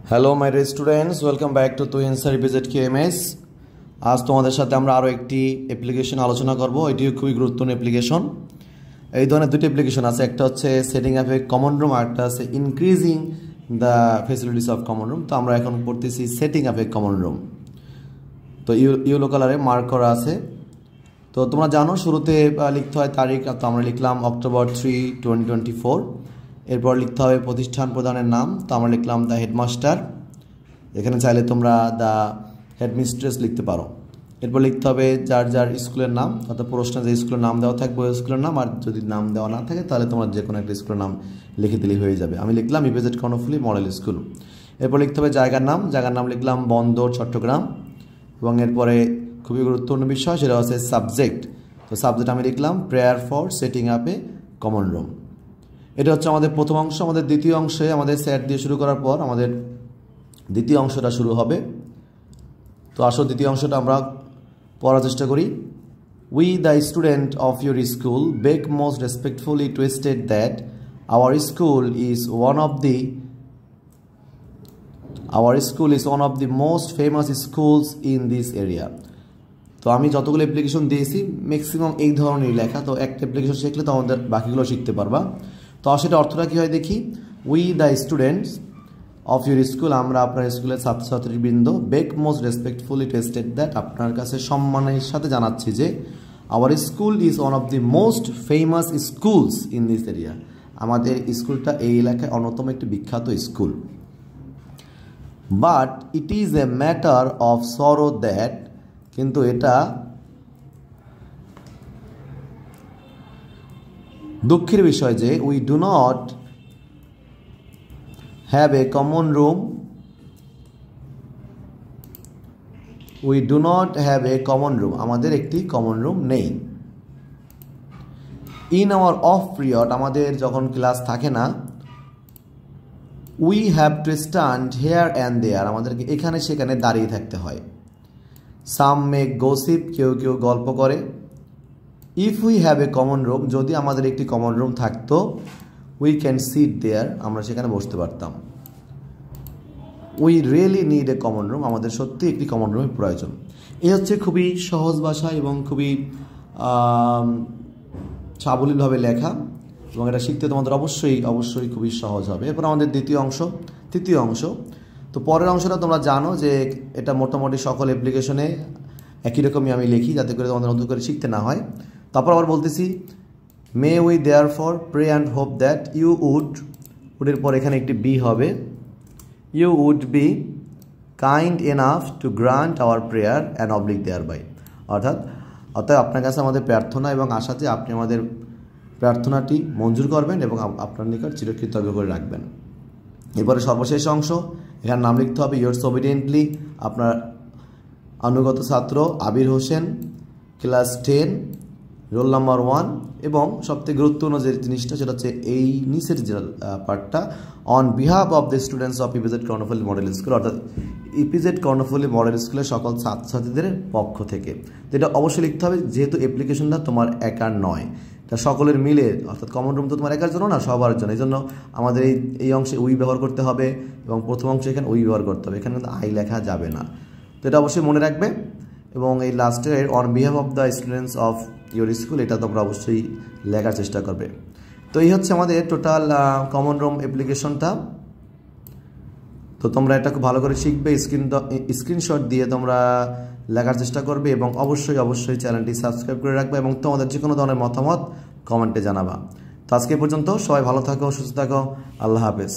Hello my dear students, welcome back to Tuhin sir EPZ QMS। আজ তোমাদের সাথে আমরা আরও একটি অ্যাপ্লিকেশন আলোচনা করব। এটিও খুবই গুরুত্বপূর্ণ অ্যাপ্লিকেশন। এই ধরনের দুটি অ্যাপ্লিকেশন আছে, একটা হচ্ছে সেটিং আপ এ কমন রুম, আর একটা আছে increasing the facilities of common room. তো আমরা এখন পড়তেছি সেটিং আপ এ কমন রুম। তো ইয়েলো কালারে মার্ক করা আছে। তো তোমরা জানো শুরুতে লিখতে হয় তারিখ, তো আমরা লিখলাম October 3, 2024। এরপর লিখতে হবে প্রতিষ্ঠান প্রধানের নাম, তো আমরা লিখলাম দ্য হেডমাস্টার। এখানে চাইলে তোমরা দ্য হেডমিস্ট্রেস লিখতে পারো। এরপর লিখতে হবে যার যার স্কুলের নাম, অর্থাৎ প্রশ্নে যে স্কুলের নাম দেওয়া থাকবে ওই স্কুলের নাম, আর যদি নাম দেওয়া না থাকে তাহলে তোমরা যে কোনো একটা স্কুলের নাম লিখে দিলেই হয়ে যাবে। আমি লিখলাম ইপিজেড কর্ণফুলী মডেল স্কুল। এরপর লিখতে হবে জায়গার নাম লিখলাম বন্দর চট্টগ্রাম। এবং এরপরে খুবই গুরুত্বপূর্ণ বিষয় সেটা হচ্ছে সাবজেক্ট। তো সাবজেক্ট আমি লিখলাম prayer for setting up A common room. এটা হচ্ছে আমাদের প্রথম অংশ। আমাদের দ্বিতীয় অংশে আমাদের সেট দিয়ে শুরু করার পর আমাদের দ্বিতীয় অংশটা শুরু হবে। তো আসলে দ্বিতীয় অংশটা আমরা পড়ার চেষ্টা করি। We the student of your school bag most respectfully to state that our school is one of the most famous schools in this area. তো আমি যতগুলো অ্যাপ্লিকেশন দিয়েছি ম্যাক্সিমাম এই ধরনের লেখা। তো একটা অ্যাপ্লিকেশন শিখলে তো আমাদের বাকিগুলো শিখতে পারবা। তো সেটা অর্থটা কী হয় দেখি। We the students of your school, আমরা আপনার স্কুলের ছাত্রছাত্রীবৃন্দ, beg most respectfully to state that, আপনার কাছে সম্মানের সাথে জানাচ্ছি যে our school is one of the most famous schools in this area, আমাদের স্কুলটা এই এলাকায় অন্যতম একটি বিখ্যাত school. But it is a matter of sorrow that, কিন্তু এটা দুঃখের বিষয় যে we do not have a common room, আমাদের একটি কমন রুম নেই। ইন আওয়ার অফ পিরিয়ড, আমাদের যখন ক্লাস থাকে না, we have to stand here and there, আমাদেরকে এখানে সেখানে দাঁড়িয়ে থাকতে হয়। সাম মেক গসিপ, কেউ কেউ গল্প করে। If we have a common room, যদি আমাদের একটি কমন রুম থাকতো, উই ক্যান সিট দেয়ার, আমরা সেখানে বসতে পারতাম। We really need a common room, আমাদের সত্যি একটি কমন রুমের প্রয়োজন। এই হচ্ছে খুবই সহজ ভাষা এবং খুবই সাবলীলভাবে লেখা, এবং এটা শিখতে তোমাদের অবশ্যই খুবই সহজ হবে। এরপর আমাদের তৃতীয় অংশ। তো পরের অংশটা তোমরা জানো যে এটা মোটামুটি সকল অ্যাপ্লিকেশনে একই রকমই আমি লিখি, যাতে করে তোমাদের নতুন করে শিখতে না হয়। তারপর আবার বলতেছি, may we therefore pray and hope that you উডের পর এখানে একটি বি হবে, you would be kind enough to grant our prayer and oblige thereby, অর্থাৎ আপনার কাছে আমাদের প্রার্থনা এবং আশা যে আপনি আমাদের প্রার্থনাটি মঞ্জুর করবেন এবং আপনার নিকট চিরকৃতজ্ঞ করে রাখবেন। এরপরে সর্বশেষ অংশ, এখানে নাম লিখতে হবে ইয়োরস ওবিডিয়েন্টলি, আপনার অনুগত ছাত্র Abir Hossain, class 10, roll number 1। এবং সবথেকে গুরুত্বপূর্ণ যে জিনিসটা সেটা হচ্ছে এই নিচের যে পার্টটা, on behalf of the students of EPZ Karnaphuli model school, অর্থাৎ ইপিজেড কর্ণফুলী মডেল স্কুলের সকল ছাত্রছাত্রীদের পক্ষ থেকে। তো এটা অবশ্যই লিখতে হবে, যেহেতু অ্যাপ্লিকেশনটা তোমার একার নয়, এটা সকলের মিলে, অর্থাৎ কমন রুম তো তোমার একার জন্য না, সবার জন্য। এই জন্য আমাদের এই অংশে উই ব্যবহার করতে হবে এবং প্রথম অংশে এখানে উই ব্যবহার করতে হবে, এখানে কিন্তু আই লেখা যাবে না। তো এটা অবশ্যই মনে রাখবে। এবং এই লাস্টের on behalf of the students of your school, এটা তোমরা অবশ্যই লেখার চেষ্টা করবে। তো এই হচ্ছে আমাদের টোটাল কমন রুম অ্যাপ্লিকেশনটা। তো তোমরা এটা খুব ভালো করে শিখবে, স্ক্রিনশট দিয়ে তোমরা লেখার চেষ্টা করবে এবং অবশ্যই চ্যানেলটি সাবস্ক্রাইব করে রাখবে এবং তোমাদের যে কোনো ধরনের মতামত কমেন্টে জানাবা। তো আজকে পর্যন্ত সবাই ভালো থাকো, সুস্থ থাকো, আল্লাহ হাফেজ।